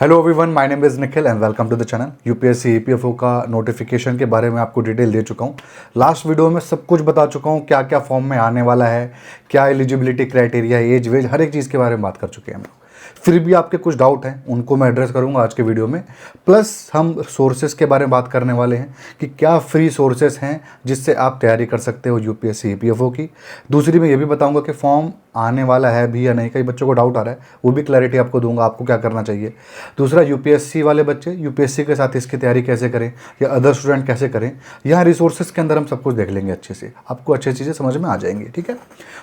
Hello everyone, my name is Nikhil and welcome to the channel. UPSC EPFO का notification के बारे में आपको डिटेल दे चुका हूँ। लास्ट वीडियो में सब कुछ बता चुका हूँ, क्या क्या फॉर्म में आने वाला है, क्या एलिजिबिलिटी क्राइटेरिया, एज वेज, हर एक चीज़ के बारे में बात कर चुके हैं हम लोग। फिर भी आपके कुछ डाउट हैं, उनको मैं एड्रेस करूंगा आज के वीडियो में। प्लस हम सोर्सेज के बारे में बात करने वाले हैं कि क्या फ्री सोर्सेज हैं जिससे आप तैयारी कर सकते हो यूपीएससी ईपीएफओ की। दूसरी मैं ये भी बताऊंगा कि फॉर्म आने वाला है भी या नहीं, कई बच्चों को डाउट आ रहा है, वो भी क्लैरिटी आपको दूंगा, आपको क्या करना चाहिए। दूसरा, यूपीएससी वाले बच्चे यूपीएससी के साथ इसकी तैयारी कैसे करें या अदर स्टूडेंट कैसे करें, यहाँ रिसोर्सेज के अंदर हम सब कुछ देख लेंगे अच्छे से, आपको अच्छी चीज़ें समझ में आ जाएंगी। ठीक है,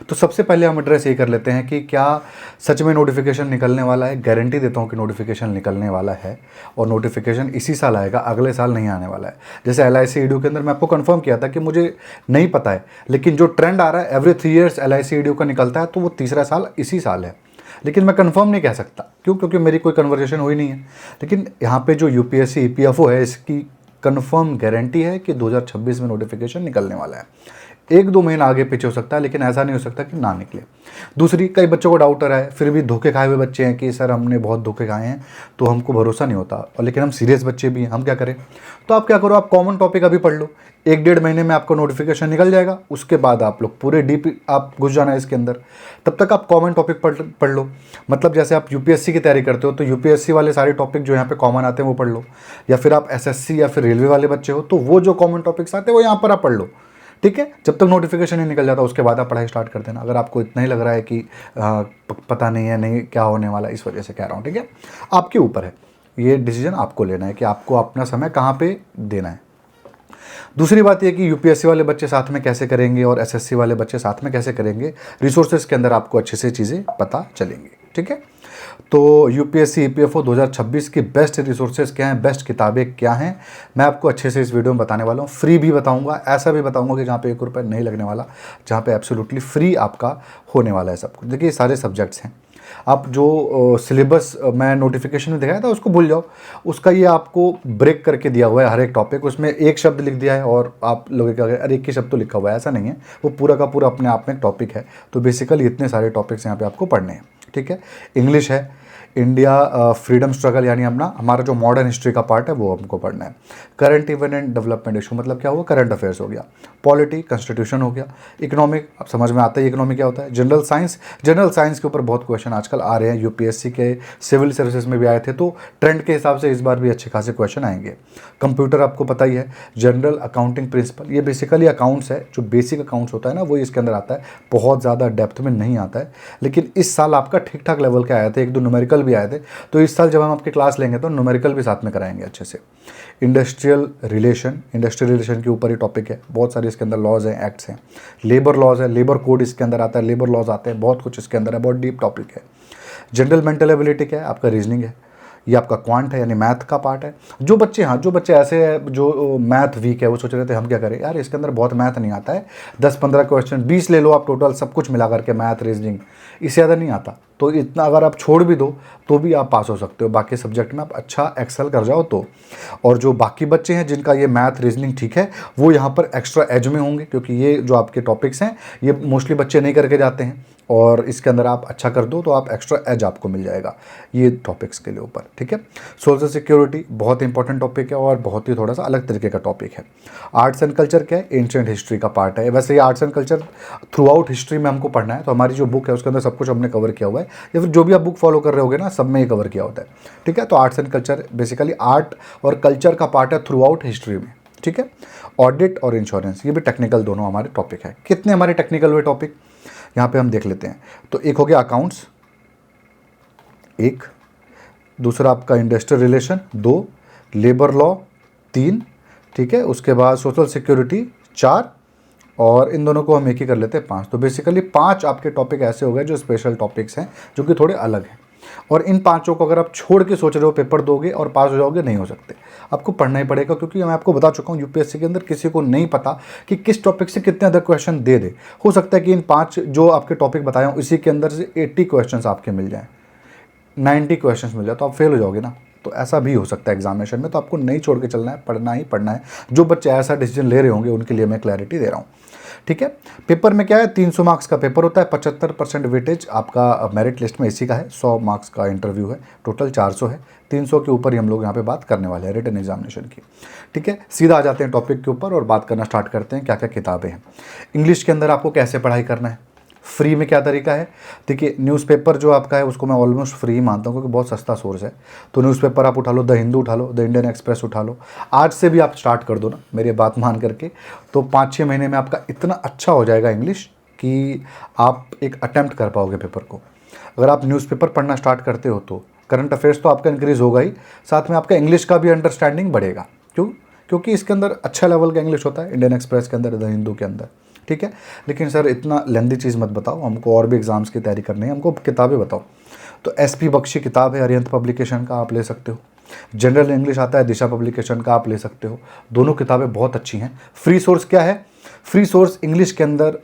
तो सबसे पहले हम एड्रेस ये कर लेते हैं कि क्या सच में नोटिफिकेशन निकलने वाला है। गारंटी देता हूँ कि नोटिफिकेशन निकलने वाला है और नोटिफिकेशन इसी साल आएगा, अगले साल नहीं आने वाला है। जैसे LIC ईडीयू के अंदर मैं आपको कंफर्म किया था कि मुझे नहीं पता है, लेकिन जो ट्रेंड आ रहा है एवरी 3 ईयर्स LIC ईडीयू का निकलता है, तो वो तीसरा साल इसी साल है। लेकिन मैं कंफर्म नहीं कह सकता, क्यों? क्योंकि मेरी कोई कन्वर्सेशन हुई नहीं है। लेकिन यहाँ पे जो यूपीएससी ईपीएफओ है, इसकी कंफर्म गारंटी है कि 2026 में नोटिफिकेशन निकलने वाला है। 1-2 महीना आगे पीछे हो सकता है, लेकिन ऐसा नहीं हो सकता कि ना निकले। दूसरी, कई बच्चों को डाउट आ रहा है, फिर भी धोखे खाए हुए बच्चे हैं कि सर हमने बहुत धोखे खाए हैं तो हमको भरोसा नहीं होता, और लेकिन हम सीरियस बच्चे भी हैं, हम क्या करें? तो आप क्या करो, आप कॉमन टॉपिक अभी पढ़ लो, 1-1.5 महीने में आपको नोटिफिकेशन निकल जाएगा। उसके बाद आप लोग पूरे डीप आप घुस जाना है इसके अंदर, तब तक आप कॉमन टॉपिक पढ़ लो। मतलब जैसे आप यूपीएससी की तैयारी करते हो तो यूपीएससी वाले सारे टॉपिक जो यहाँ पे कॉमन आते हैं वो पढ़ लो, या फिर आप एसएससी या फिर रेलवे वाले बच्चे हो तो वो जो कॉमन टॉपिक्स आते हैं वो यहाँ पर आप पढ़ लो। ठीक है, जब तक नोटिफिकेशन नहीं निकल जाता उसके बाद आप पढ़ाई स्टार्ट कर देना, अगर आपको इतना ही लग रहा है कि पता नहीं है, नहीं क्या होने वाला, इस वजह से कह रहा हूँ। ठीक है, आपके ऊपर है, ये डिसीजन आपको लेना है कि आपको अपना समय कहाँ पे देना है। दूसरी बात यह कि यूपीएससी वाले बच्चे साथ में कैसे करेंगे और एसएससी वाले बच्चे साथ में कैसे करेंगे, रिसोर्सेज के अंदर आपको अच्छे से चीज़ें पता चलेंगी। ठीक है, तो यूपीएससी ईपीएफओ 2026 की बेस्ट रिसोर्सेज क्या हैं, बेस्ट किताबें क्या हैं, मैं आपको अच्छे से इस वीडियो में बताने वाला हूँ। फ्री भी बताऊँगा, ऐसा भी बताऊँगा कि जहाँ पे 1 रुपये नहीं लगने वाला, जहाँ पे एब्सोल्युटली फ्री आपका होने वाला है सब कुछ। देखिए, सारे सब्जेक्ट्स हैं। आप जो सिलेबस मैं नोटिफिकेशन में दिखाया था उसको भूल जाओ, उसका ये आपको ब्रेक करके दिया हुआ है हर एक टॉपिक। उसमें एक शब्द लिख दिया है और आप लोग क्या, अरे एक ही शब्द तो लिखा हुआ है, ऐसा नहीं है, वो पूरा का पूरा अपने आप में टॉपिक है। तो बेसिकली इतने सारे टॉपिक्स यहाँ पे आपको पढ़ने हैं। ठीक है, इंग्लिश है, इंडिया फ्रीडम स्ट्रगल यानी हमारा जो मॉडर्न हिस्ट्री का पार्ट है वो हमको पढ़ना है। Current event and development issue, मतलब क्या हुआ, करंट अफेयर्स हो गया। पॉलिटी, कॉन्स्टिट्यूशन हो गया। इकोनॉमिक, अब समझ में आता है इकोनॉमिक क्या होता है। जनरल साइंस के ऊपर बहुत क्वेश्चन आजकल आ रहे हैं, यूपीएससी के सिविल सर्विसेज में भी आए थे, तो ट्रेंड के हिसाब से इस बार भी अच्छे खासे क्वेश्चन आएंगे। कंप्यूटर आपको पता ही है, जनरल अकाउंटिंग प्रिंसिपल, ये बेसिकली अकाउंट्स है, जो बेसिक अकाउंट्स होता है ना, वो इसके अंदर आता है, बहुत ज़्यादा डेप्थ में नहीं आता है। लेकिन इस साल आपका ठीक ठाक लेवल के आए थे, 1-2 न्यूमेरिकल भी आए थे, तो इस साल जब हम आपकी क्लास लेंगे तो न्यूमेरिकल भी साथ में कराएंगे अच्छे से। इंडस्ट्रियल रिलेशन के ऊपर ही टॉपिक है, बहुत सारे इसके अंदर लॉज हैं, एक्ट्स हैं। लेबर लॉज है, लेबर कोड इसके अंदर आता है, लेबर लॉज आते हैं, बहुत कुछ इसके अंदर है, बहुत डीप टॉपिक है। जनरल मेंटल एबिलिटी क्या है, आपका रीजनिंग है, ये आपका क्वांट है यानी मैथ का पार्ट है। जो बच्चे ऐसे हैं जो मैथ वीक है, वो सोच रहे थे हम क्या करें यार, इसके अंदर बहुत मैथ नहीं आता है, 10-15 क्वेश्चन 20 ले लो आप टोटल, सब कुछ मिला करके मैथ रीजनिंग, इससे ज़्यादा नहीं आता। तो इतना अगर आप छोड़ भी दो तो भी आप पास हो सकते हो, बाकी सब्जेक्ट में आप अच्छा एक्सेल कर जाओ तो। और जो बाकी बच्चे हैं जिनका ये मैथ रीजनिंग ठीक है, वो यहाँ पर एक्स्ट्रा एज में होंगे, क्योंकि ये जो आपके टॉपिक्स हैं ये मोस्टली बच्चे नहीं करके जाते हैं, और इसके अंदर आप अच्छा कर दो तो आप एक्स्ट्रा एज आपको मिल जाएगा ये टॉपिक्स के लिए ऊपर। ठीक है, सोशल सिक्योरिटी बहुत इंपॉर्टेंट टॉपिक है और बहुत ही थोड़ा सा अलग तरीके का टॉपिक है। आर्ट्स एंड कल्चर क्या है, एंशिएंट हिस्ट्री का पार्ट है। वैसे ये arts and culture through out history में हमको पढ़ना है, तो हमारी जो बुक है उसके अंदर सब कुछ हमने कवर किया हुआ है, या फिर जो भी आप बुक फॉलो कर रहे होगे ना, सब में ये कवर किया होता है। ठीक है, तो arts and culture basically art और कल्चर का पार्ट है थ्रू आउट हिस्ट्री में। ठीक है, ऑडिट और इंश्योरेंस, ये भी टेक्निकल दोनों हमारे टॉपिक है। कितने हमारे टेक्निकल हुए टॉपिक यहाँ पे हम देख लेते हैं। तो एक हो गया अकाउंट्स, एक, दूसरा आपका इंडस्ट्रियल रिलेशन, 2, लेबर लॉ, 3, ठीक है, उसके बाद सोशल सिक्योरिटी 4, और इन दोनों को हम एक ही कर लेते हैं 5। तो बेसिकली 5 आपके टॉपिक ऐसे हो गए जो स्पेशल टॉपिक्स हैं, जो कि थोड़े अलग हैं। और इन 5 को अगर आप छोड़ के सोच रहे हो पेपर दोगे और पास हो जाओगे, नहीं हो सकते, आपको पढ़ना ही पड़ेगा, क्योंकि मैं आपको बता चुका हूँ यूपीएससी के अंदर किसी को नहीं पता कि किस टॉपिक से कितने अदर क्वेश्चन दे दे। हो सकता है कि इन 5 जो आपके टॉपिक बताया हूँ इसी के अंदर से 80 क्वेश्चन आपके मिल जाएँ, 90 क्वेश्चन मिल जाए, तो आप फेल हो जाओगे ना। तो ऐसा भी हो सकता है एग्जामिनेशन में, तो आपको नहीं छोड़ के चलना है, पढ़ना ही पढ़ना है। जो बच्चे ऐसा डिसीजन ले रहे होंगे उनके लिए मैं क्लैरिटी दे रहा हूँ। ठीक है। पेपर में क्या है, 300 मार्क्स का पेपर होता है, 75% वेटेज आपका मेरिट लिस्ट में इसी का है, 100 मार्क्स का इंटरव्यू है, टोटल 400 है, 300 के ऊपर ही हम लोग यहाँ पे बात करने वाले हैं रिटन एग्जामिनेशन की। ठीक है, सीधा आ जाते हैं टॉपिक के ऊपर और बात करना स्टार्ट करते हैं क्या क्या किताबें हैं। इंग्लिश के अंदर आपको कैसे पढ़ाई करना है, फ्री में क्या तरीका है। देखिए, न्यूज़पेपर जो आपका है उसको मैं ऑलमोस्ट फ्री मानता हूँ क्योंकि बहुत सस्ता सोर्स है। तो न्यूज़पेपर आप उठा लो, द हिंदू उठा लो, द इंडियन एक्सप्रेस उठा लो, आज से भी आप स्टार्ट कर दो ना मेरी बात मान करके, तो 5-6 महीने में आपका इतना अच्छा हो जाएगा इंग्लिश कि आप एक अटैम्प्ट कर पाओगे पेपर को। अगर आप न्यूज़पेपर पढ़ना स्टार्ट करते हो तो करंट अफेयर्स तो आपका इंक्रीज़ होगा ही, साथ में आपका इंग्लिश का भी अंडरस्टैंडिंग बढ़ेगा। क्यों? क्योंकि इसके अंदर अच्छा लेवल का इंग्लिश होता है, इंडियन एक्सप्रेस के अंदर, द हिंदू के अंदर। ठीक है, लेकिन सर इतना लेंदी चीज़ मत बताओ, हमको और भी एग्ज़ाम्स की तैयारी करनी है, हमको किताबें बताओ। तो SP बख्शी किताब है, अरिहंत पब्लिकेशन का, आप ले सकते हो। जनरल इंग्लिश आता है, दिशा पब्लिकेशन का, आप ले सकते हो। दोनों किताबें बहुत अच्छी हैं। फ्री सोर्स क्या है, फ्री सोर्स इंग्लिश के अंदर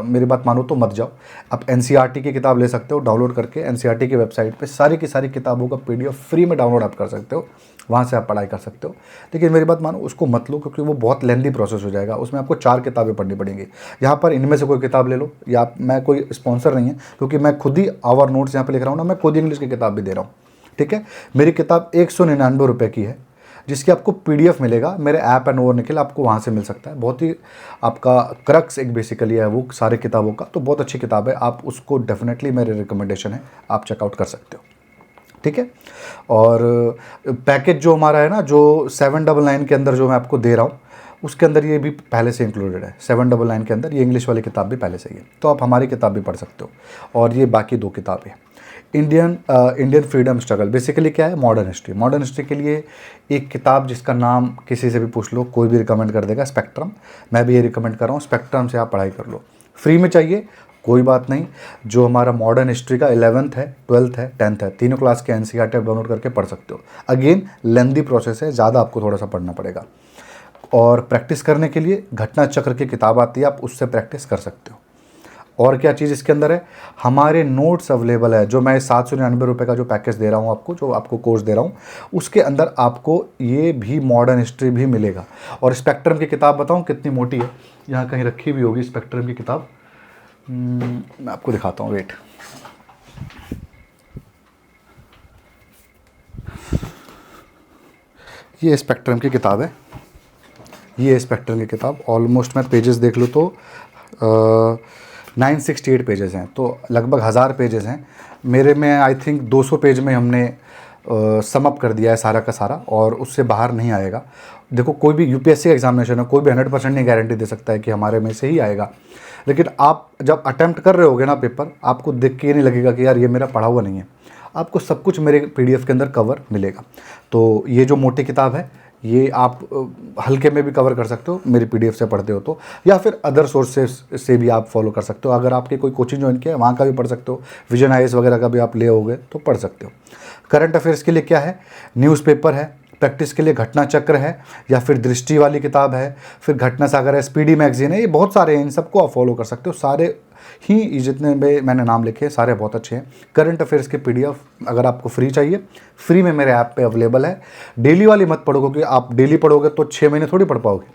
मेरी बात मानो तो मत जाओ, आप NCERT की किताब ले सकते हो डाउनलोड करके। NCERT की वेबसाइट पे सारी की सारी किताबों का PDF फ्री में डाउनलोड आप कर सकते हो, वहाँ से आप पढ़ाई कर सकते हो। लेकिन मेरी बात मानो उसको मत लो क्योंकि वो बहुत लेंदी प्रोसेस हो जाएगा, उसमें आपको 4 किताबें पढ़नी पड़ेंगी। यहाँ पर इनमें से कोई किताब ले लो, या मैं कोई स्पॉन्सर नहीं है क्योंकि मैं खुद ही आवर नोट्स यहाँ पे लिख रहा हूँ ना, मैं खुद इंग्लिश की किताब भी दे रहा हूँ। ठीक है, मेरी किताब 199 रुपये की है, जिसकी आपको PDF मिलेगा मेरे ऐप एंड ओवर निकल, आपको वहाँ से मिल सकता है। बहुत ही आपका क्रक्स एक बेसिकली है वो सारे किताबों का, तो बहुत अच्छी किताब है, आप उसको डेफिनेटली मेरे रिकमेंडेशन है, आप चेकआउट कर सकते हो। ठीक है, और पैकेज जो हमारा है ना, जो 799 के अंदर जो मैं आपको दे रहा हूँ, उसके अंदर ये भी पहले से इंक्लूडेड है। 799 के अंदर ये इंग्लिश वाली किताब भी पहले से ही है, तो आप हमारी किताब भी पढ़ सकते हो। और ये बाकी 2 किताबें, इंडियन फ्रीडम स्ट्रगल, बेसिकली क्या है, मॉडर्न हिस्ट्री। मॉडर्न हिस्ट्री के लिए एक किताब जिसका नाम किसी से भी पूछ लो, कोई भी रिकमेंड कर देगा, स्पेक्ट्रम। मैं भी ये रिकमेंड कर रहा हूँ, स्पेक्ट्रम से आप पढ़ाई कर लो। फ्री में चाहिए कोई बात नहीं, जो हमारा मॉडर्न हिस्ट्री का 11th है, 12th है, 10th है, तीनों क्लास के NCERT डाउनलोड करके पढ़ सकते हो। अगेन लेंदी प्रोसेस है, ज़्यादा आपको थोड़ा सा पढ़ना पड़ेगा। और प्रैक्टिस करने के लिए घटना चक्र की किताब आती है, आप उससे प्रैक्टिस कर सकते हो। और क्या चीज़ इसके अंदर है, हमारे नोट्स अवेलेबल है, जो मैं 799 रुपये का जो पैकेज दे रहा हूँ आपको, जो आपको कोर्स दे रहा हूँ, उसके अंदर आपको ये भी मॉडर्न हिस्ट्री भी मिलेगा। और स्पेक्ट्रम की किताब बताऊँ कितनी मोटी है, यहाँ कहीं रखी भी होगी स्पेक्ट्रम की किताब, मैं आपको दिखाता हूँ, वेट। ये स्पेक्ट्रम की किताब है, ये स्पेक्ट्रम की किताब ऑलमोस्ट मैं पेजेस देख लूँ तो 968 पेजेस हैं, तो लगभग 1000 पेजेस हैं। मेरे में आई थिंक 200 पेज में हमने सम अप कर दिया है सारा का सारा, और उससे बाहर नहीं आएगा। देखो, कोई भी UPSC एग्जामिनेशन है, कोई भी 100% नहीं गारंटी दे सकता है कि हमारे में से ही आएगा, लेकिन आप जब अटैम्प्ट कर रहे होगे ना पेपर, आपको देख के ये नहीं लगेगा कि यार ये मेरा पढ़ा हुआ नहीं है, आपको सब कुछ मेरे PDF के अंदर कवर मिलेगा। तो ये जो मोटी किताब है, ये आप हल्के में भी कवर कर सकते हो मेरी PDF से पढ़ते हो तो, या फिर अदर सोर्सेस से भी आप फॉलो कर सकते हो। अगर आपकी कोई कोचिंग ज्वाइन किया है वहाँ का भी पढ़ सकते हो, विजन IAS वगैरह का भी आप ले होगे तो पढ़ सकते हो। करंट अफेयर्स के लिए क्या है, न्यूज़पेपर है, प्रैक्टिस के लिए घटना चक्र है, या फिर दृष्टि वाली किताब है, फिर घटना सागर है, SPD मैगजीन है, ये बहुत सारे हैं, इन सबको आप फॉलो कर सकते हो। सारे ही जितने भी मैंने नाम लिखे सारे बहुत अच्छे हैं। करंट अफेयर्स के PDF अगर आपको फ्री चाहिए, फ्री में मेरे ऐप पे अवेलेबल है। डेली वाली मत पढ़ो क्योंकि आप डेली पढ़ोगे तो 6 महीने थोड़ी पढ़ पाओगे।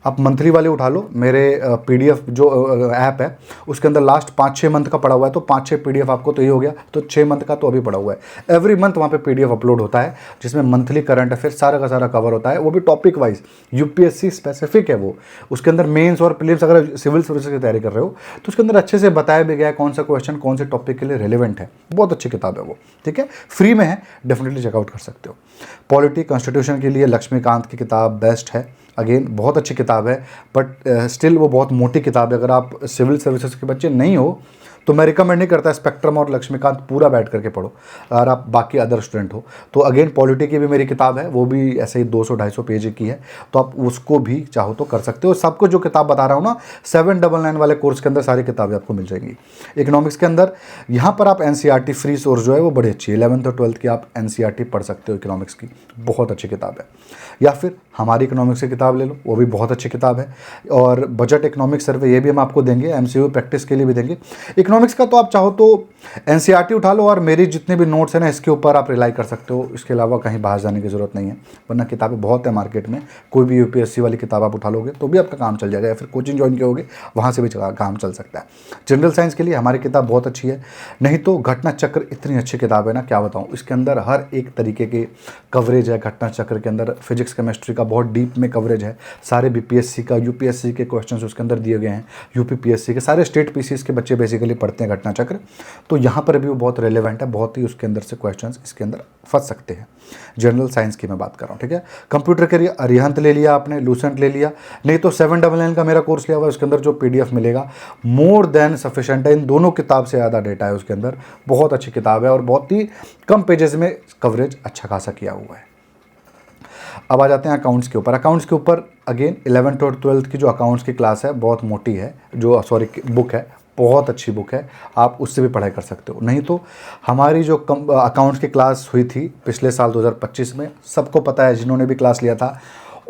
आप मंथली वाले उठा लो, मेरे PDF जो ऐप है उसके अंदर लास्ट 5-6 मंथ का पड़ा हुआ है, तो 5-6 PDF आपको तो ये हो गया, तो 6 मंथ का तो अभी पड़ा हुआ है। एवरी मंथ वहाँ पे PDF अपलोड होता है जिसमें मंथली करंट अफेयर सारा का सारा कवर होता है, वो भी टॉपिक वाइज, UPSC स्पेसिफिक है वो। उसके अंदर मेंस और प्रीलिम्स, अगर सिविल सर्विसेज की तैयारी कर रहे हो तो उसके अंदर अच्छे से बताया भी गया है कौन सा क्वेश्चन कौन से टॉपिक के लिए रिलेवेंट है। बहुत अच्छी किताब है वो, ठीक है, फ्री में है, डेफिनेटली चेकआउट कर सकते हो। पॉलिटी कॉन्स्टिट्यूशन के लिए लक्ष्मीकांत की किताब बेस्ट है, अगेन बहुत अच्छी किताब है, बट स्टिल वो बहुत मोटी किताब है। अगर आप सिविल सर्विसेज के बच्चे नहीं हो तो मैं रिकमेंड नहीं करता स्पेक्ट्रम और लक्ष्मीकांत पूरा बैठ करके पढ़ो, अगर आप बाकी अदर स्टूडेंट हो तो। अगेन पॉलिटी की भी मेरी किताब है, वो भी ऐसे ही 200-250 पेज की है, तो आप उसको भी चाहो तो कर सकते हो। सबको जो किताब बता रहा हूँ ना, 799 वाले कोर्स के अंदर सारी किताबें आपको मिल जाएंगी। इकोनॉमिक्स के अंदर यहाँ पर आप NCERT फ्री सोर्स जो है वो बड़ी अच्छी है, 11th और 12th की आप NCERT पढ़ सकते हो, इकोनॉमिक्स की बहुत अच्छी किताब है। या फिर हमारी इकोनॉमिक्स की किताब ले लो, वो भी बहुत अच्छी किताब है। और बजट इकोनॉमिक सर्वे ये भी हम आपको देंगे, MCQ प्रैक्टिस के लिए भी देंगे। इकोनॉमिक्स का तो आप चाहो तो एनसीईआरटी उठा लो और मेरी जितने भी नोट्स हैं ना इसके ऊपर आप रिलाई कर सकते हो। इसके अलावा कहीं बाहर जाने की ज़रूरत नहीं है, वरना किताबें बहुत है मार्केट में। कोई भी यूपीएससी वाली किताब आप उठा लोगे तो भी आपका काम चल जाएगा, या फिर कोचिंग ज्वाइन किए वहाँ से भी काम चल सकता है। जनरल साइंस के लिए हमारी किताब बहुत अच्छी है। नहीं तो घटना चक्र इतनी अच्छी किताब है ना, क्या बताऊँ। इसके अंदर हर एक तरीके की कवरेज है। घटना चक्र के अंदर फिजिक्स केमिस्ट्री का बहुत डीप में कवरेज है। सारे बीपीएससी का यूपीएससी के क्वेश्चंस उसके अंदर दिए गए हैं। यूपीपीएससी के सारे स्टेट पीसीएस के बच्चे बेसिकली पढ़ते हैं घटना चक्र, तो यहाँ पर भी वो बहुत रेलेवेंट है। बहुत ही उसके अंदर से क्वेश्चंस इसके अंदर फंस सकते हैं। जनरल साइंस की मैं बात कर रहा हूँ, ठीक है। कंप्यूटर के लिए अरिहंत ले लिया आपने, लूसेंट ले लिया, नहीं तो 799 का मेरा कोर्स लिया हुआ है। उसके अंदर जो पीडीएफ मिलेगा मोर देन सफिशेंट है। इन दोनों किताब से ज़्यादा डेटा है उसके अंदर। बहुत अच्छी किताब है और बहुत ही कम पेजेस में कवरेज अच्छा खासा किया हुआ है। अब आ जाते हैं अकाउंट्स के ऊपर। अकाउंट्स के ऊपर अगेन 11th और 12th की जो अकाउंट्स की क्लास है बहुत मोटी है, जो बुक है, बहुत अच्छी बुक है। आप उससे भी पढ़ाई कर सकते हो। नहीं तो हमारी जो अकाउंट्स की क्लास हुई थी पिछले साल 2025 में, सबको पता है जिन्होंने भी क्लास लिया था,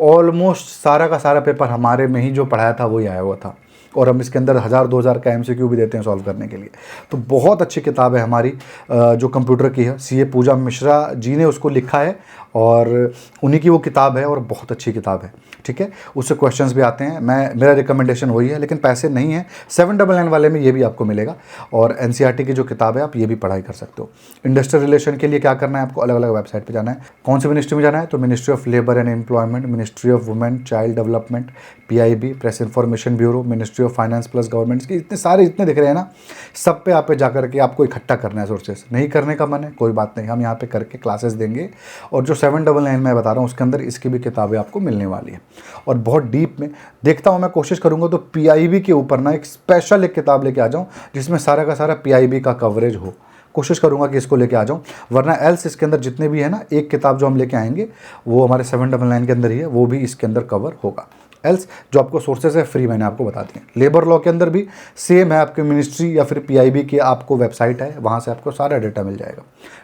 ऑलमोस्ट सारा का सारा पेपर हमारे में ही जो पढ़ाया था वही आया हुआ था। और हम इसके अंदर 1000-2000 का एमसीक्यू भी देते हैं सॉल्व करने के लिए। तो बहुत अच्छी किताब है हमारी जो कंप्यूटर की है। सीए पूजा मिश्रा जी ने उसको लिखा है और उन्हीं की वो किताब है और बहुत अच्छी किताब है, ठीक है। उससे क्वेश्चंस भी आते हैं। मेरा रिकमेंडेशन वही है, लेकिन पैसे नहीं है। 799 वाले में ये भी आपको मिलेगा। और एनसीईआरटी की जो किताब है आप ये भी पढ़ाई कर सकते हो। इंडस्ट्रियल रिलेशन के लिए क्या करना है आपको, अलग अलग वेबसाइट पर जाना है। कौन सी मिनिस्ट्री में जाना है, तो ministry of labour and employment, ministry of women child development, PIB press information bureau, ministry of finance plus governments की इतने सारे जितने दिख रहे हैं ना, सब पे आप पे जाकर के आपको इकट्ठा करना है सोर्सेस। नहीं करने का मन है कोई बात नहीं, हम यहाँ पे करके क्लासेस देंगे। और जो 799 मैं बता रहा हूँ उसके अंदर इसकी भी किताबें आपको मिलने वाली है। और बहुत डीप में देखता हूँ मैं, कोशिश करूँगा तो पीआईबी के ऊपर ना एक स्पेशल एक किताब लेके आ जाऊँ जिसमें सारा का सारा पीआईबी का कवरेज हो। कोशिश करूँगा कि इसको लेके आ जाऊँ, वरना एल्स इसके अंदर जितने भी है ना, एक किताब जो हम लेके आएंगे वो हमारे 799 के अंदर ही है, वो भी इसके अंदर कवर होगा। एल्स जो आपको सोर्सेज है फ्री मैंने आपको बता दिए। लेबर लॉ के अंदर भी सेम है, आपके मिनिस्ट्री या फिर पीआईबी की आपको वेबसाइट है, वहाँ से आपको सारा डेटा मिल जाएगा।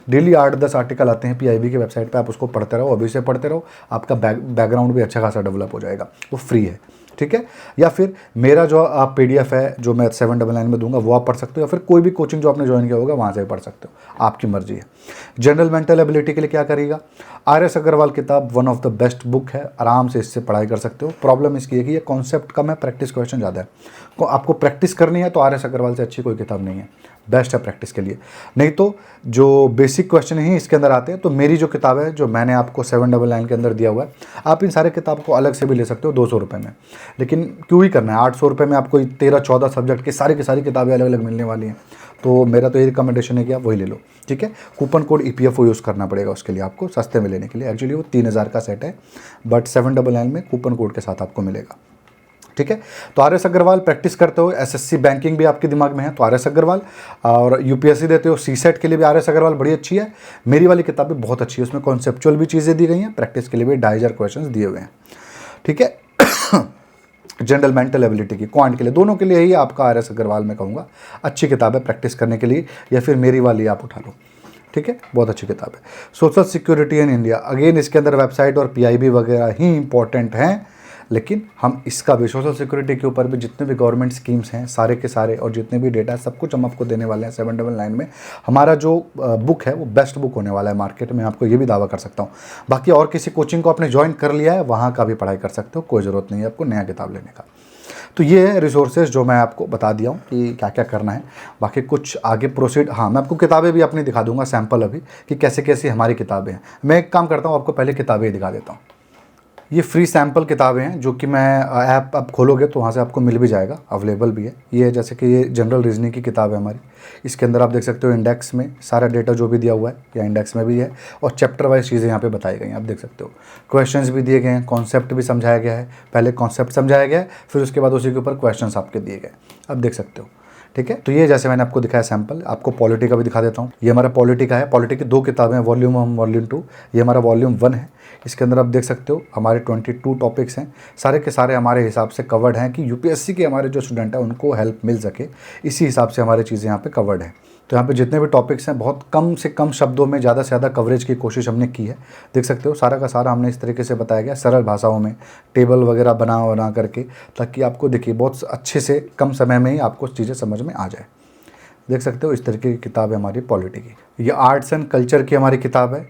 डेली 8-10 आर्टिकल आते हैं पीआईबी की वेबसाइट पे, आप उसको पढ़ते रहो, अभी से पढ़ते रहो, आपका बैकग्राउंड भी अच्छा खासा डेवलप हो जाएगा। वो फ्री है, ठीक है। या फिर मेरा जो आप पीडीएफ है जो मैं 799 में दूंगा वो आप पढ़ सकते हो, या फिर कोई भी कोचिंग जो आपने ज्वाइन किया होगा वहाँ से भी पढ़ सकते हो, आपकी मर्जी है। जनरल मेंटल एबिलिटी के लिए क्या करिएगा, आर.एस. अग्रवाल किताब one of the best book है, आराम से इससे पढ़ाई कर सकते हो। प्रॉब्लम इसकी है कि ये कॉन्सेप्ट कम है, प्रैक्टिस क्वेश्चन ज़्यादा है। आपको प्रैक्टिस करनी है तो आर.एस. अग्रवाल से अच्छी कोई किताब नहीं है, बेस्ट है प्रैक्टिस के लिए। नहीं तो जो बेसिक क्वेश्चन ही इसके अंदर आते हैं, तो मेरी जो किताब है जो मैंने आपको 799 के अंदर दिया हुआ है, आप इन सारे किताब को अलग से भी ले सकते हो 200 रुपये में। लेकिन क्यों ही करना है, 800 रुपये में आपको 13-14 सब्जेक्ट की सारी किताबें अलग अलग मिलने वाली हैं। तो मेरा तो ये रिकमेंडेशन है कि आप वही ले लो, ठीक है। कूपन कोड EPFO यूज़ करना पड़ेगा उसके लिए आपको, सस्ते में लेने के लिए। एक्चुअली वो 3000 का सेट है, बट 799 में कूपन कोड के साथ आपको मिलेगा, ठीक है। तो आर.एस. अग्रवाल प्रैक्टिस करते हो, एसएससी बैंकिंग भी आपके दिमाग में है तो आर.एस. अग्रवाल, और यूपीएससी देते हो, सीसेट के लिए भी आर.एस. अग्रवाल बड़ी अच्छी है। मेरी वाली किताब भी बहुत अच्छी है, उसमें कॉन्सेप्चुअल भी चीज़ें दी गई हैं, प्रैक्टिस के लिए भी 2500 क्वेश्चन दिए हुए हैं, ठीक है। जनरल मेंटल एबिलिटी की, क्वांट के लिए, दोनों के लिए ही आपका आर.एस. अग्रवाल मैं कहूँगा अच्छी किताब है प्रैक्टिस करने के लिए। या फिर मेरी वाली आप उठा लो, ठीक है, बहुत अच्छी किताब है। Social security in India, again इसके अंदर वेबसाइट और पीआईबी वगैरह ही इंपॉर्टेंट हैं, लेकिन हम इसका भी सोशल सिक्योरिटी के ऊपर भी जितने भी गवर्नमेंट स्कीम्स हैं सारे के सारे और जितने भी डेटा सब कुछ हम आपको देने वाले हैं 799 में। हमारा जो बुक है वो बेस्ट बुक होने वाला है मार्केट में, आपको ये भी दावा कर सकता हूँ। बाकी और किसी कोचिंग को आपने ज्वाइन कर लिया है वहाँ का भी पढ़ाई कर सकते हो, कोई ज़रूरत नहीं है आपको नया किताब लेने का। तो ये है रिसोर्सेज जो मैं आपको बता दिया हूँ कि क्या क्या करना है। बाकी कुछ आगे प्रोसीड, हाँ मैं आपको किताबें भी अपनी दिखा दूंगा सैम्पल अभी कि कैसे कैसी हमारी किताबें हैं। मैं एक काम करता हूँ, आपको पहले किताबें दिखा देता हूँ। ये फ्री सैम्पल किताबें हैं जो कि मैं ऐप आप खोलोगे तो वहाँ से आपको मिल भी जाएगा, अवेलेबल भी है। ये है जैसे कि ये जनरल रीजनिंग की किताब है हमारी, इसके अंदर आप देख सकते हो इंडेक्स में सारा डेटा जो भी दिया हुआ है या इंडेक्स में भी है, और चैप्टर वाइज चीज़ें यहाँ पे बताई गई हैं, आप देख सकते हो। क्वेश्चंस भी दिए गए हैं, कॉन्सेप्ट भी समझाया गया है, पहले कॉन्सेप्ट समझाया गया है फिर उसके बाद उसी के ऊपर क्वेश्चंस आपके दिए गए, आप देख सकते हो, ठीक है। तो ये जैसे मैंने आपको दिखाया सैंपल, आपको पॉलिटी का भी दिखा देता हूँ। ये हमारा पॉलिटी का है, पॉलिटी की 2 किताबें हैं, वॉल्यूम 1 वॉल्यूम 2। ये हमारा वॉल्यूम 1 है, इसके अंदर आप देख सकते हो हमारे 22 टॉपिक्स हैं, सारे के सारे हमारे हिसाब से कवर्ड हैं कि यूपीएससी के हमारे जो स्टूडेंट हैं उनको हेल्प मिल सके, इसी हिसाब से हमारी चीज़ें यहाँ पे कवर्ड हैं। तो यहाँ पे जितने भी टॉपिक्स हैं बहुत कम से कम शब्दों में ज़्यादा से ज़्यादा कवरेज की कोशिश हमने की है। देख सकते हो सारा का सारा हमने इस तरीके से बताया गया, सरल भाषाओं में टेबल वगैरह बना करके, ताकि आपको देखिए बहुत अच्छे से कम समय में ही आपको चीज़ें समझ में आ जाए। देख सकते हो इस तरीके की किताब है हमारी पॉलिटी की। ये आर्ट्स एंड कल्चर की हमारी किताब है।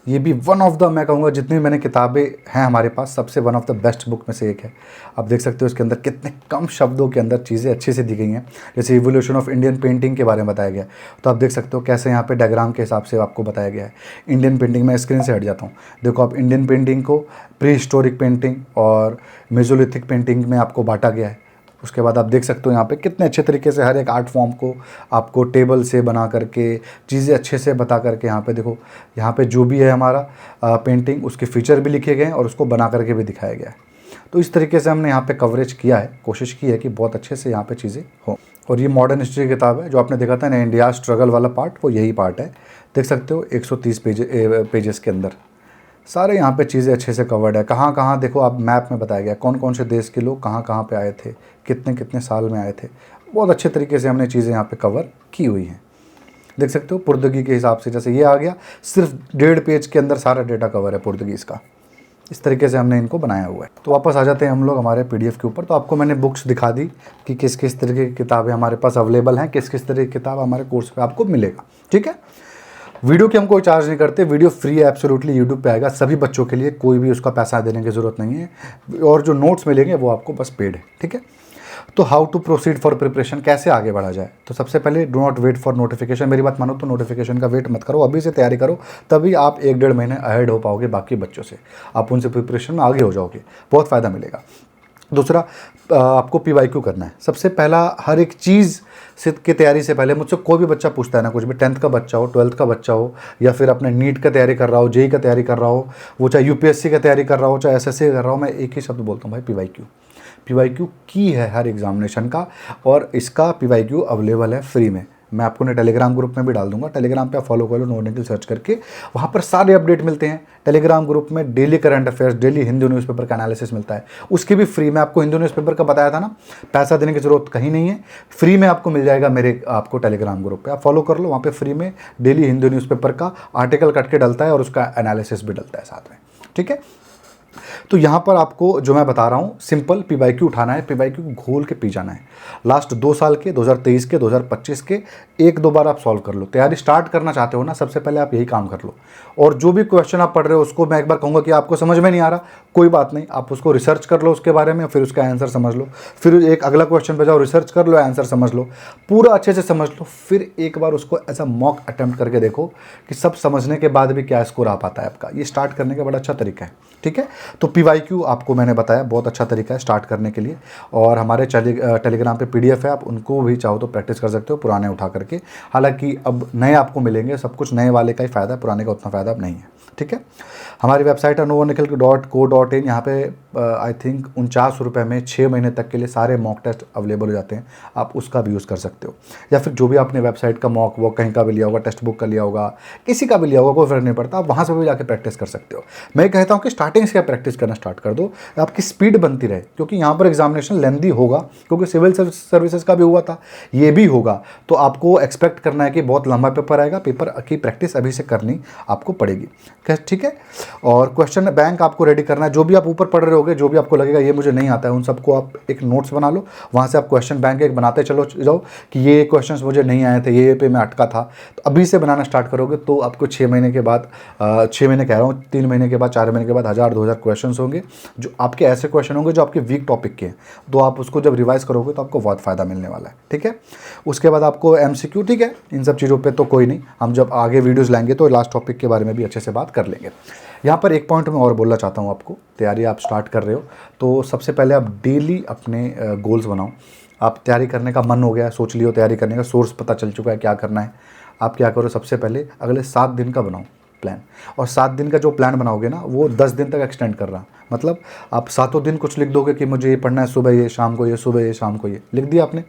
ये भी वन ऑफ द, मैं कहूँगा जितनी मैंने किताबें हैं हमारे पास, सबसे one of the best book में से एक है। आप देख सकते हो इसके अंदर कितने कम शब्दों के अंदर चीज़ें अच्छे से दी गई हैं। जैसे इवोल्यूशन ऑफ इंडियन पेंटिंग के बारे में बताया गया है, तो आप देख सकते हो कैसे यहाँ पे डायग्राम के हिसाब से आपको बताया गया है। इंडियन पेंटिंग में स्क्रीन से हट जाता हूँ, देखो आप इंडियन पेंटिंग को प्री हिस्टोरिक पेंटिंग और मेसोलिथिक पेंटिंग में आपको बांटा गया है। उसके बाद आप देख सकते हो यहाँ पे कितने अच्छे तरीके से हर एक आर्ट फॉर्म को आपको टेबल से बना करके चीज़ें अच्छे से बता करके, यहाँ पे देखो, यहाँ पे जो भी है हमारा पेंटिंग, उसके फीचर भी लिखे गए हैं और उसको बना करके भी दिखाया गया है। तो इस तरीके से हमने यहाँ पे कवरेज किया है, कोशिश की है कि बहुत अच्छे से यहाँ पे चीज़ें हों। और ये मॉडर्न हिस्ट्री की किताब है, जो आपने देखा था ना इंडिया स्ट्रगल वाला पार्ट, वो यही पार्ट है। देख सकते हो 130 पेजेस के अंदर सारे यहाँ पे चीज़ें अच्छे से कवर्ड है। कहाँ कहाँ देखो आप मैप में बताया गया कौन कौन से देश के लोग कहाँ कहाँ पे आए थे, कितने कितने साल में आए थे। बहुत अच्छे तरीके से हमने चीज़ें यहाँ पे कवर की हुई हैं। देख सकते हो पुर्तगी के हिसाब से, जैसे ये आ गया, सिर्फ 1.5 पेज के अंदर सारा डेटा कवर है पुर्तगीज़ का। इस तरीके से हमने इनको बनाया हुआ है। तो वापस आ जाते हैं हम लोग हमारे PDF के ऊपर। तो आपको मैंने बुक्स दिखा दी कि किस किस तरीके की किताबें हमारे पास अवेलेबल हैं, किस किस तरह की किताब हमारे कोर्स पे आपको मिलेगा। ठीक है, वीडियो की हम कोई चार्ज नहीं करते, वीडियो फ्री है एब्सोल्युटली, यूट्यूब पे आएगा सभी बच्चों के लिए, कोई भी उसका पैसा देने की ज़रूरत नहीं है। और जो नोट्स मिलेंगे वो आपको बस पेड है। ठीक है, तो how to proceed for preparation, कैसे आगे बढ़ा जाए। तो सबसे पहले do not wait for notification. मेरी बात मानो तो नोटिफिकेशन का वेट मत करो, अभी से तैयारी करो, तभी आप 1-1.5 महीने अहेड हो पाओगे बाकी बच्चों से। आप उनसे प्रिपरेशन में आगे हो जाओगे, बहुत फ़ायदा मिलेगा। दूसरा, आपको PYQ करना है। सबसे पहला, हर एक चीज़ से की तैयारी से पहले मुझसे कोई भी बच्चा पूछता है ना, कुछ भी, 10th का बच्चा हो, 12th का बच्चा हो, या फिर अपने नीट का तैयारी कर रहा हो, JEE का तैयारी कर रहा हो, वो चाहे UPSC का तैयारी कर रहा हो, चाहे SSC कर रहा हो, मैं एक ही शब्द बोलता हूँ भाई, PYQ की है हर एग्जामिनेशन का। और इसका PYQ अवेलेबल है फ्री में। मैं आपको ने टेलीग्राम ग्रुप में भी डाल दूंगा, टेलीग्राम पे आप फॉलो कर लो, नो निखिल सर्च करके, वहाँ पर सारे अपडेट मिलते हैं। टेलीग्राम ग्रुप में daily current affairs, daily Hindu newspaper का एनालिसिस मिलता है, उसके भी फ्री में। आपको हिंदू न्यूज़पेपर का बताया था ना, पैसा देने की जरूरत कहीं नहीं है, फ्री में आपको मिल जाएगा मेरे आपको टेलीग्राम ग्रुप पर। आप फॉलो कर लो, वहाँ पर फ्री में डेली हिंदू न्यूज़पेपर का आर्टिकल कट के डलता है और उसका एनालिसिस भी डलता है साथ में। ठीक है, तो यहाँ पर आपको जो मैं बता रहा हूँ, सिंपल PYQ उठाना है, PYQ को घोल के पी जाना है। लास्ट 2 साल के, 2023 के, 2025 के 1-2 बार आप सॉल्व कर लो। तैयारी स्टार्ट करना चाहते हो ना, सबसे पहले आप यही काम कर लो। और जो भी क्वेश्चन आप पढ़ रहे हो उसको मैं एक बार कहूँगा कि आपको समझ में नहीं आ रहा, कोई बात नहीं, आप उसको रिसर्च कर लो उसके बारे में, फिर उसका आंसर समझ लो। फिर एक अगला क्वेश्चन पे जाओ, रिसर्च कर लो, आंसर समझ लो, पूरा अच्छे से समझ लो। फिर एक बार उसको ऐसा मॉक अटेम्प्ट करके देखो कि सब समझने के बाद भी क्या स्कोर आ पाता है आपका। ये स्टार्ट करने का बड़ा अच्छा तरीका है। ठीक है, तो PYQ आपको मैंने बताया बहुत अच्छा तरीका है स्टार्ट करने के लिए। और हमारे टेलीग्राम पे PDF है, आप उनको भी चाहो तो प्रैक्टिस कर सकते हो, पुराने उठा करके। हालांकि अब नए आपको मिलेंगे, सब कुछ नए वाले का ही फ़ायदा है, पुराने का उतना फ़ायदा अब नहीं है। ठीक है, हमारी वेबसाइट है novanikhil.co.in। यहाँ पे आई थिंक 49 रुपये में 6 महीने तक के लिए सारे मॉक टेस्ट अवेलेबल हो जाते हैं, आप उसका भी यूज़ कर सकते हो। या फिर जो भी आपने वेबसाइट का मॉक वॉक कहीं का भी लिया होगा, टेक्स्ट बुक का लिया होगा, किसी का भी लिया होगा, कोई फ़र्क नहीं पड़ता, आप वहाँ से भी जाकर प्रैक्टिस कर सकते हो। मैं कहता हूँ कि स्टार्टिंग से आप प्रैक्टिस करना स्टार्ट कर दो, आपकी स्पीड बनती रहे, क्योंकि यहाँ पर एग्जामिनेशन लेंदी होगा, क्योंकि सिविल सर्विसेज का भी हुआ था, ये भी होगा। तो आपको एक्सपेक्ट करना है कि बहुत लंबा पेपर आएगा, पेपर की प्रैक्टिस अभी से करनी आपको पड़ेगी। ठीक है, और क्वेश्चन बैंक आपको रेडी करना है। जो भी आप ऊपर पढ़ रहे होगे, जो भी आपको लगेगा ये मुझे नहीं आता है, उन सबको आप एक नोट्स बना लो, वहाँ से आप क्वेश्चन बैंक एक बनाते चलो जाओ कि ये क्वेश्चंस मुझे नहीं आए थे, ये पे मैं अटका था। तो अभी से बनाना स्टार्ट करोगे तो आपको 6 महीने के बाद, 6 महीने कह रहा हूँ, 3 महीने के बाद, 4 महीने के बाद 1000-2000 क्वेश्चन होंगे, जो आपके ऐसे क्वेश्चन होंगे जो आपके वीक टॉपिक के हैं। तो आप उसको जब रिवाइज करोगे तो आपको बहुत फ़ायदा मिलने वाला है। ठीक है, उसके बाद आपको MCQ। ठीक है, इन सब चीज़ों पर तो कोई नहीं, हम जब आगे वीडियोज़ लाएंगे तो लास्ट टॉपिक के बारे में भी अच्छे से बात कर लेंगे। यहाँ पर एक पॉइंट मैं और बोलना चाहता हूँ आपको, तैयारी आप स्टार्ट कर रहे हो तो सबसे पहले आप डेली अपने गोल्स बनाओ। आप तैयारी करने का मन हो गया, सोच लियो तैयारी करने का, सोर्स पता चल चुका है क्या करना है, आप क्या करो, सबसे पहले अगले 7 दिन का बनाओ प्लान। और 7 दिन का जो प्लान बनाओगे ना, वो 10 दिन तक एक्सटेंड कर रहा, मतलब आप 7 दिन कुछ लिख दोगे कि मुझे ये पढ़ना है, सुबह ये, शाम को ये, सुबह ये, शाम को ये लिख दिया आपने।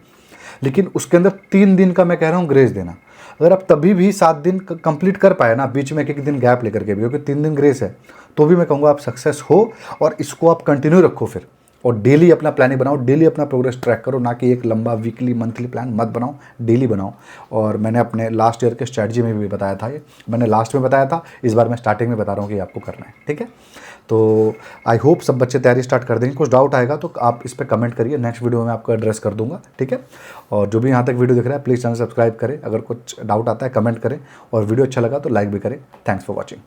लेकिन उसके अंदर 3 दिन का मैं कह रहा हूँ ग्रेस देना। अगर आप तभी भी 7 दिन कंप्लीट कर पाए ना, बीच में एक दिन गैप लेकर के भी, क्योंकि 3 दिन ग्रेस है, तो भी मैं कहूँगा आप सक्सेस हो। और इसको आप कंटिन्यू रखो फिर, और डेली अपना प्लानिंग बनाओ, डेली अपना प्रोग्रेस ट्रैक करो, ना कि एक लंबा वीकली मंथली प्लान मत बनाओ, डेली बनाओ। और मैंने अपने लास्ट ईयर के स्ट्रैटेजी में भी बताया था, ये मैंने लास्ट में बताया था, इस बार मैं स्टार्टिंग में बता रहा हूँ कि आपको करना है। ठीक है, तो आई होप सब बच्चे तैयारी स्टार्ट कर देंगे। कुछ डाउट आएगा तो आप इस पर कमेंट करिए, नेक्स्ट वीडियो में आपको एड्रेस कर दूंगा, ठीक है। और जो भी यहाँ तक वीडियो देख रहा है प्लीज़ चैनल सब्सक्राइब करें, अगर कुछ डाउट आता है कमेंट करें, और वीडियो अच्छा लगा तो लाइक भी करें। Thanks for watching.